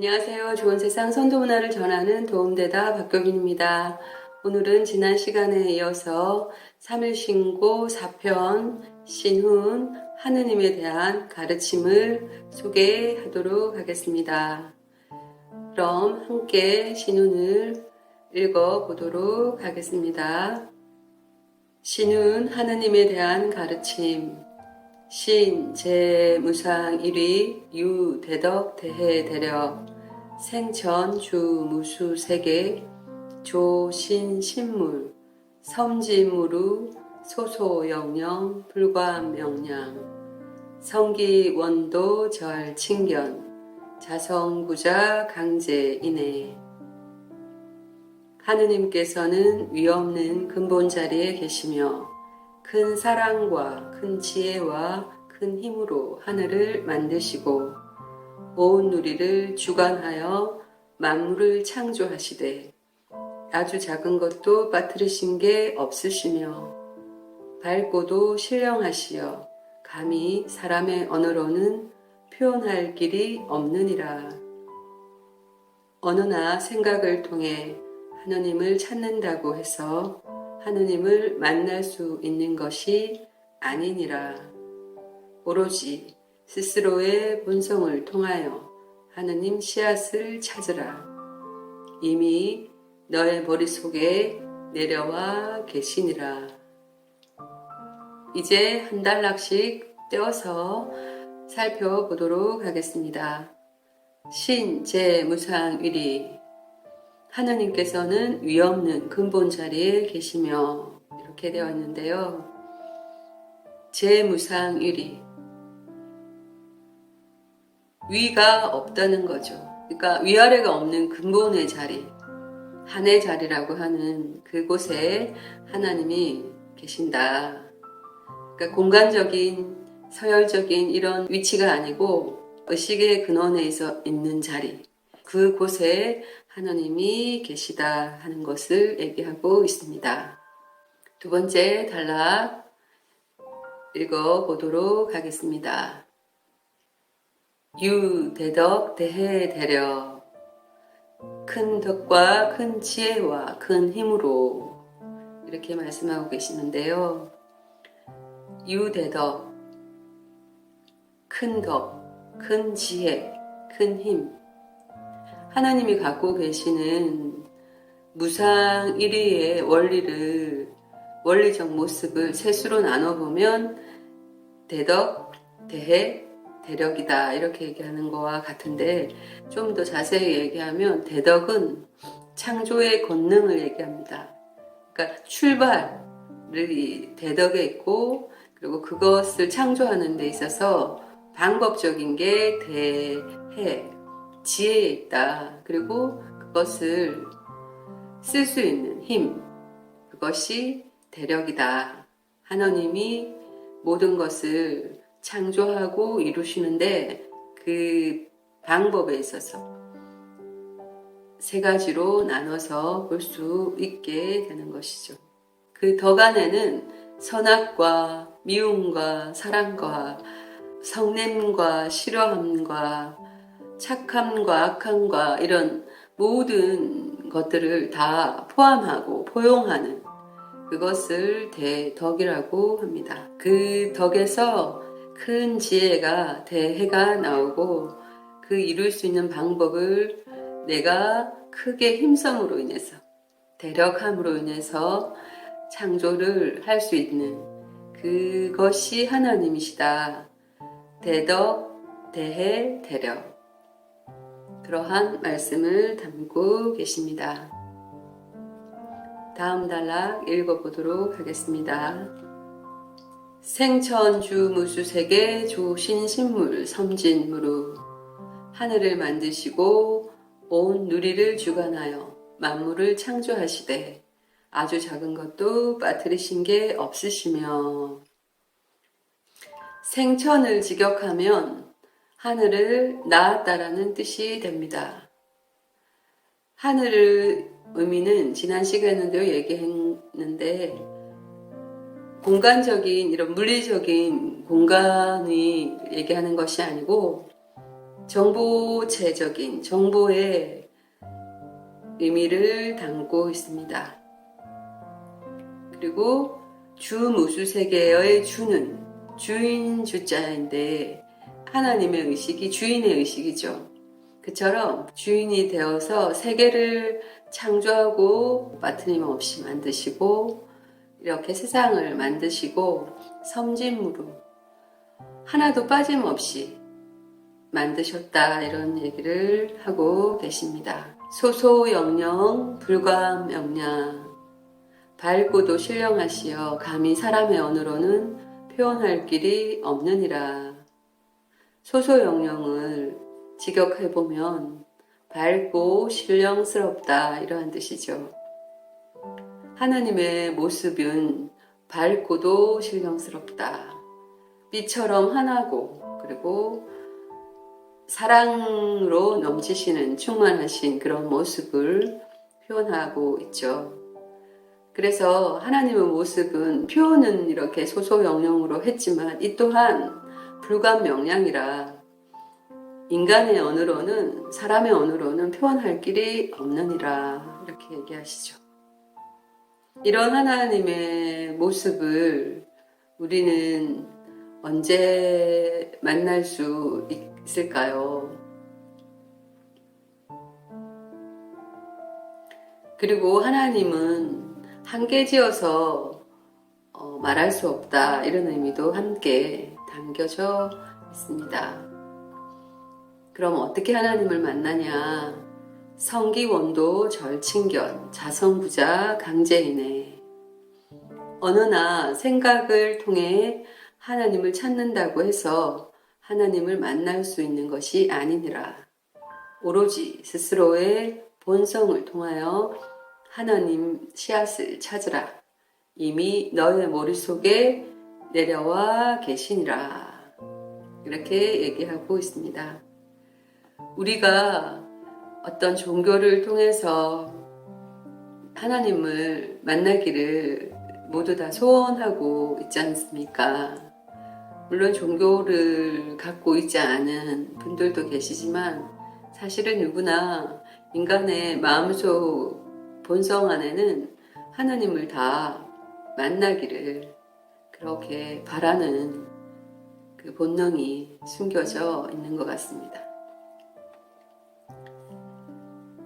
안녕하세요. 좋은 세상 선도문화를 전하는 도움되다 박교빈입니다. 오늘은 지난 시간에 이어서 3일 신고 4편 신훈 하느님에 대한 가르침을 소개하도록 하겠습니다. 그럼 함께 신훈을 읽어보도록 하겠습니다. 신훈 하느님에 대한 가르침 신, 제, 무상, 일위, 유, 대덕, 대해, 대력, 생천, 주, 무수, 세계, 조, 신, 신물, 섬지무루, 소소, 영영, 불관, 명량, 성기, 원도, 절, 칭견, 자성구자, 강제, 인해. 하느님께서는 위없는 근본 자리에 계시며 큰 사랑과 큰 지혜와 큰 힘으로 하늘을 만드시고 온 누리를 주관하여 만물을 창조하시되 아주 작은 것도 빠뜨리신 게 없으시며 밝고도 신령하시어 감히 사람의 언어로는 표현할 길이 없느니라. 어느나 생각을 통해 하느님을 찾는다고 해서 하느님을 만날 수 있는 것이 아니니라. 오로지 스스로의 본성을 통하여 하느님 씨앗을 찾으라. 이미 너의 머릿속에 내려와 계시니라. 이제 한 단락씩 떼어서 살펴보도록 하겠습니다. 신, 제, 무상, 위리. 하느님께서는 위없는 근본 자리에 계시며 이렇게 되어 있는데요. 제무상위리 위가 없다는 거죠. 그러니까 위아래가 없는 근본의 자리, 한의 자리라고 하는 그곳에 하나님이 계신다. 그러니까 공간적인 서열적인 이런 위치가 아니고 의식의 근원에 있는 자리, 그곳에 하나님이 계시다 하는 것을 얘기하고 있습니다. 두 번째 단락 읽어보도록 하겠습니다. 유, 대덕, 대해, 대력. 큰 덕과 큰 지혜와 큰 힘으로 이렇게 말씀하고 계시는데요. 유, 대덕, 큰 덕, 큰 지혜, 큰 힘. 하나님이 갖고 계시는 무상 1위의 원리적 모습을 셋으로 나눠보면 대덕, 대해, 대력이다 이렇게 얘기하는 거와 같은데 좀 더 자세히 얘기하면 대덕은 창조의 권능을 얘기합니다. 그러니까 출발이 대덕에 있고 그리고 그것을 창조하는 데 있어서 방법적인 게 대해, 지혜에 있다. 그리고 그것을 쓸 수 있는 힘, 그것이 대력이다. 하나님이 모든 것을 창조하고 이루시는데 그 방법에 있어서 세 가지로 나눠서 볼 수 있게 되는 것이죠. 그 덕 안에는 선악과 미움과 사랑과 성냄과 싫어함과 착함과 악함과 이런 모든 것들을 다 포함하고 포용하는 그것을 대덕이라고 합니다. 그 덕에서 큰 지혜가 대해가 나오고 그 이룰 수 있는 방법을 내가 크게 힘성으로 인해서 대력함으로 인해서 창조를 할 수 있는 그것이 하나님이시다. 대덕, 대해, 대력. 그러한 말씀을 담고 계십니다. 다음 단락 읽어보도록 하겠습니다. 생천주 무수세계 조신신물 섬진무루 하늘을 만드시고 온 누리를 주관하여 만물을 창조하시되 아주 작은 것도 빠뜨리신 게 없으시며 생천을 직역하면 하늘을 낳았다라는 뜻이 됩니다. 하늘을 의미는 지난 시간에도 얘기했는데 공간적인 이런 물리적인 공간이 얘기하는 것이 아니고 정보체적인 정보의 의미를 담고 있습니다. 그리고 주무수세계의 주는 주인 주자인데 하나님의 의식이 주인의 의식이죠. 그처럼 주인이 되어서 세계를 창조하고 빠트림없이 만드시고 이렇게 세상을 만드시고 섬진무로 하나도 빠짐없이 만드셨다, 이런 얘기를 하고 계십니다. 소소영령 불감영량, 밝고도 신령하시어 감히 사람의 언어로는 표현할 길이 없느니라. 소소영령을 직역해보면 밝고 신령스럽다, 이러한 뜻이죠. 하나님의 모습은 밝고도 신령스럽다. 빛처럼 환하고 그리고 사랑으로 넘치시는 충만하신 그런 모습을 표현하고 있죠. 그래서 하나님의 모습은 표현은 이렇게 소소영령으로 했지만 이 또한 불감명량이라 인간의 언어로는, 사람의 언어로는 표현할 길이 없느니라, 이렇게 얘기하시죠. 이런 하나님의 모습을 우리는 언제 만날 수 있을까요? 그리고 하나님은 한계 지어서 말할 수 없다, 이런 의미도 함께 담겨져 있습니다. 그럼 어떻게 하나님을 만나냐? 성기원도 절친견, 자성부자 강제이네. 언어나 생각을 통해 하나님을 찾는다고 해서 하나님을 만날 수 있는 것이 아니니라. 오로지 스스로의 본성을 통하여 하나님 씨앗을 찾으라. 이미 너의 머릿속에 내려와 계시니라. 이렇게 얘기하고 있습니다. 우리가 어떤 종교를 통해서 하나님을 만나기를 모두 다 소원하고 있지 않습니까? 물론 종교를 갖고 있지 않은 분들도 계시지만 사실은 누구나 인간의 마음속 본성 안에는 하나님을 다 만나기를 그렇게 바라는 그 본능이 숨겨져 있는 것 같습니다.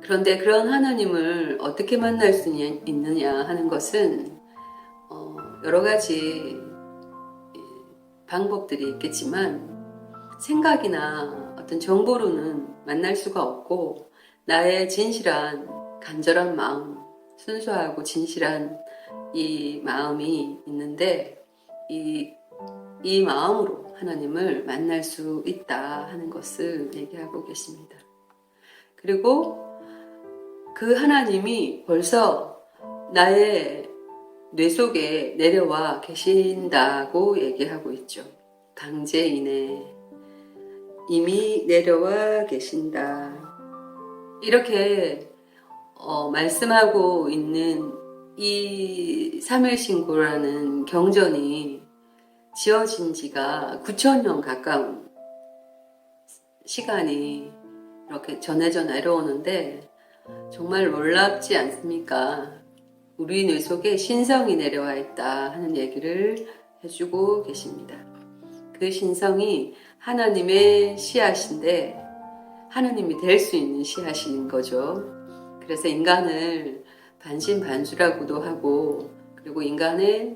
그런데 그런 하나님을 어떻게 만날 수 있느냐 하는 것은 여러 가지 방법들이 있겠지만 생각이나 어떤 정보로는 만날 수가 없고 나의 진실한 간절한 마음, 순수하고 진실한 이 마음이 있는데 이 마음으로 하나님을 만날 수 있다 하는 것을 얘기하고 계십니다. 그리고 그 하나님이 벌써 나의 뇌 속에 내려와 계신다고 얘기하고 있죠. 강제인에 이미 내려와 계신다. 이렇게 말씀하고 있는 이 3일신고라는 경전이 지어진 지가 9,000년 가까운 시간이 이렇게 전해져 내려오는데 정말 놀랍지 않습니까? 우리 뇌 속에 신성이 내려와 있다 하는 얘기를 해주고 계십니다. 그 신성이 하나님의 씨앗인데 하나님이 될 수 있는 씨앗인 거죠. 그래서 인간을 반신반수라고도 하고 그리고 인간의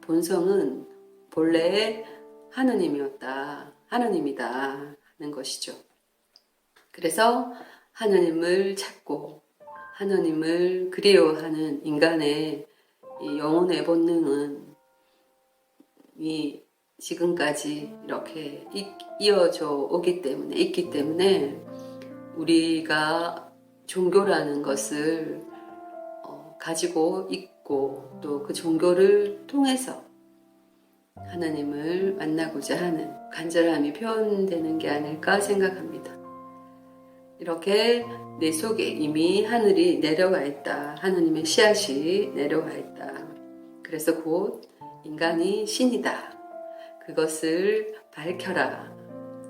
본성은 본래 하나님이었다, 하나님이다 하는 것이죠. 그래서 하나님을 찾고 하나님을 그리워하는 인간의 이 영혼의 본능은 지금까지 이렇게 이어져 있기 때문에 우리가 종교라는 것을 가지고 있고 또 그 종교를 통해서 하나님을 만나고자 하는 간절함이 표현되는 게 아닐까 생각합니다. 이렇게 내 속에 이미 하늘이 내려와 있다. 하나님의 씨앗이 내려와 있다. 그래서 곧 인간이 신이다. 그것을 밝혀라.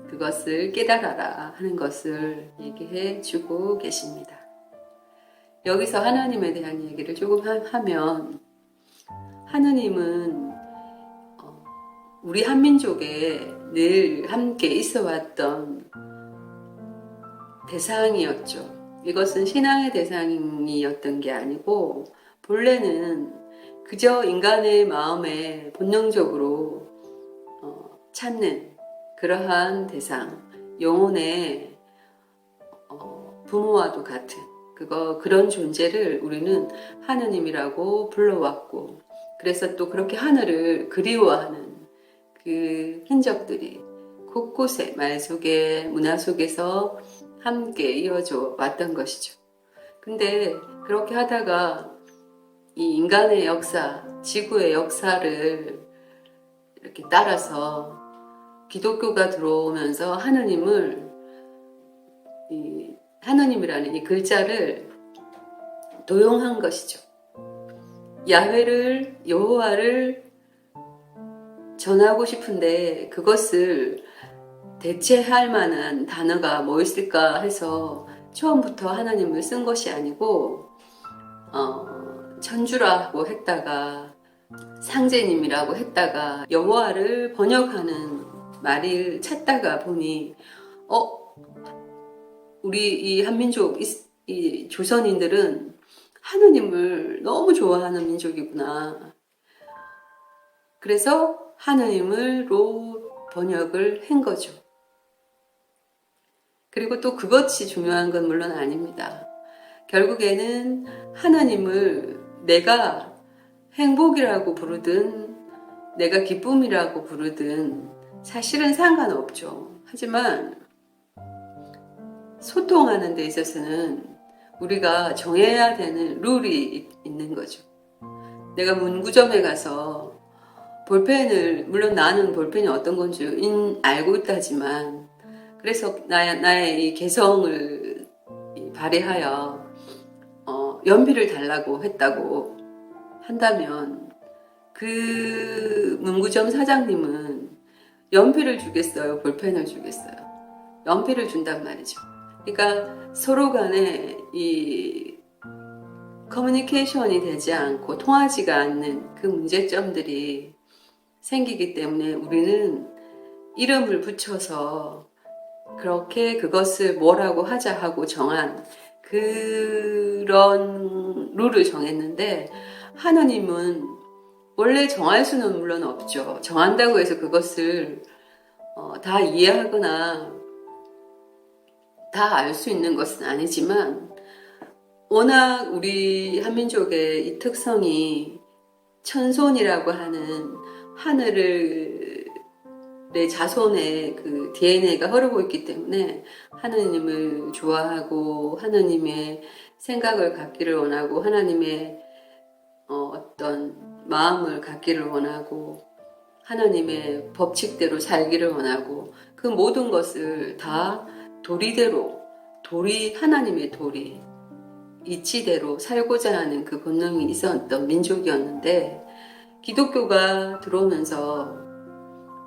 그것을 깨달아라 하는 것을 얘기해 주고 계십니다. 여기서 하나님에 대한 얘기를 조금 하면, 하느님은 우리 한민족에 늘 함께 있어 왔던 대상이었죠. 이것은 신앙의 대상이었던 게 아니고 본래는 그저 인간의 마음에 본능적으로 찾는 그러한 대상, 영혼의 부모와도 같은 그런 존재를 우리는 하느님이라고 불러왔고, 그래서 또 그렇게 하늘을 그리워하는 그 흔적들이 곳곳에 말 속에 문화 속에서 함께 이어져 왔던 것이죠. 근데 그렇게 하다가 이 인간의 역사, 지구의 역사를 이렇게 따라서 기독교가 들어오면서 하느님이라는 이 글자를 도용한 것이죠. 여호와를 전하고 싶은데 그것을 대체할 만한 단어가 뭐 있을까 해서 처음부터 하나님을 쓴 것이 아니고 천주라고 했다가 상제님이라고 했다가 여호와를 번역하는 말을 찾다가 보니 우리 이 한민족, 이 조선인들은 하느님을 너무 좋아하는 민족이구나. 그래서 하느님으로 번역을 한 거죠. 그리고 또 그것이 중요한 건 물론 아닙니다. 결국에는 하나님을 내가 행복이라고 부르든 내가 기쁨이라고 부르든 사실은 상관없죠. 하지만 소통하는 데 있어서는 우리가 정해야 되는 룰이 있는 거죠. 내가 문구점에 가서 물론 나는 볼펜이 어떤 건지 알고 있다지만, 그래서 나의 이 개성을 발휘하여 연필을 달라고 했다고 한다면 그 문구점 사장님은 연필을 주겠어요? 볼펜을 주겠어요? 연필을 준단 말이죠. 그러니까 서로 간에 이 커뮤니케이션이 되지 않고 통하지가 않는 그 문제점들이 생기기 때문에 우리는 이름을 붙여서 그렇게 그것을 뭐라고 하자 하고 정한 그런 룰을 정했는데, 하느님은 원래 정할 수는 물론 없죠. 정한다고 해서 그것을 다 이해하거나 다 알 수 있는 것은 아니지만, 워낙 우리 한민족의 이 특성이 천손이라고 하는 하늘의 자손의 그 DNA가 흐르고 있기 때문에 하느님을 좋아하고 하느님의 생각을 갖기를 원하고 하나님의 어떤 마음을 갖기를 원하고 하나님의 법칙대로 살기를 원하고, 그 모든 것을 다 하나님의 도리, 이치대로 살고자 하는 그 본능이 있었던 민족이었는데, 기독교가 들어오면서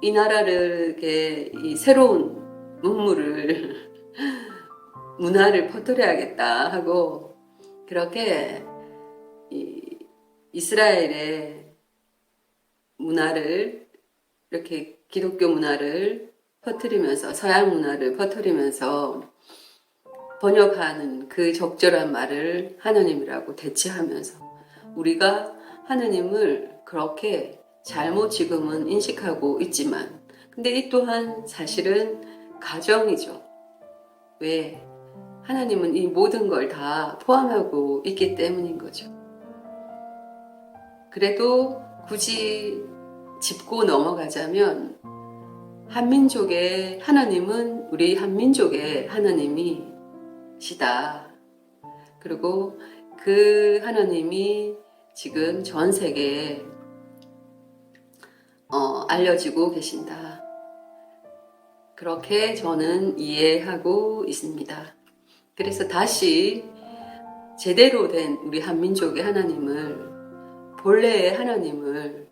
이 나라를 이 새로운 문화를 퍼뜨려야겠다 하고, 그렇게 이스라엘의 문화를, 이렇게 기독교 문화를 퍼뜨리면서, 서양 문화를 퍼뜨리면서 번역하는 그 적절한 말을 하느님이라고 대체하면서 우리가 하느님을 그렇게 잘못 지금은 인식하고 있지만, 근데 이 또한 사실은 가정이죠. 왜? 하나님은 이 모든 걸 다 포함하고 있기 때문인 거죠. 그래도 굳이 짚고 넘어가자면, 한민족의 하나님은 우리 한민족의 하나님이시다. 그리고 그 하나님이 지금 전 세계에 알려지고 계신다. 그렇게 저는 이해하고 있습니다. 그래서 다시 제대로 된 우리 한민족의 하나님을, 본래의 하나님을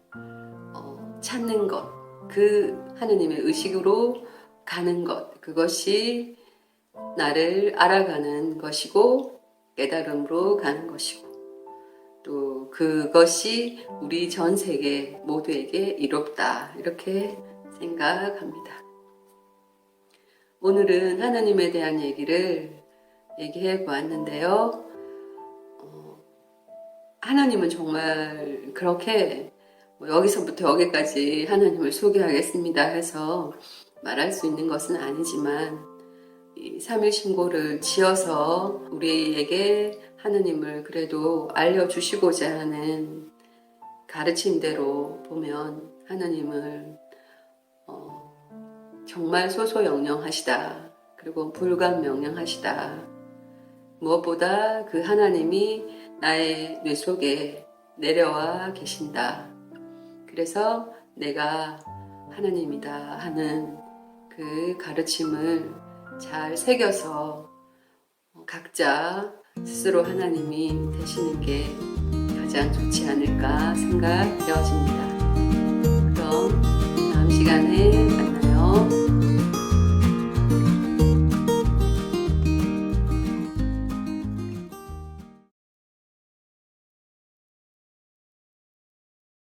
찾는 것, 그 하나님의 의식으로 가는 것, 그것이 나를 알아가는 것이고 깨달음으로 가는 것이고 또 그것이 우리 전 세계 모두에게 이롭다 이렇게 생각합니다. 오늘은 하나님에 대한 얘기를 얘기해 보았는데요. 하나님은 정말 그렇게 여기서부터 여기까지 하나님을 소개하겠습니다 해서 말할 수 있는 것은 아니지만 이 삼일신고를 지어서 우리에게 하나님을 그래도 알려주시고자 하는 가르침대로 보면 하나님을 정말 소소영령하시다. 그리고 불감명령하시다. 무엇보다 그 하나님이 나의 뇌 속에 내려와 계신다. 그래서 내가 하나님이다 하는 그 가르침을 잘 새겨서 각자 스스로 하나님이 되시는 게 가장 좋지 않을까 생각되어집니다. 그럼 다음 시간에 만나요.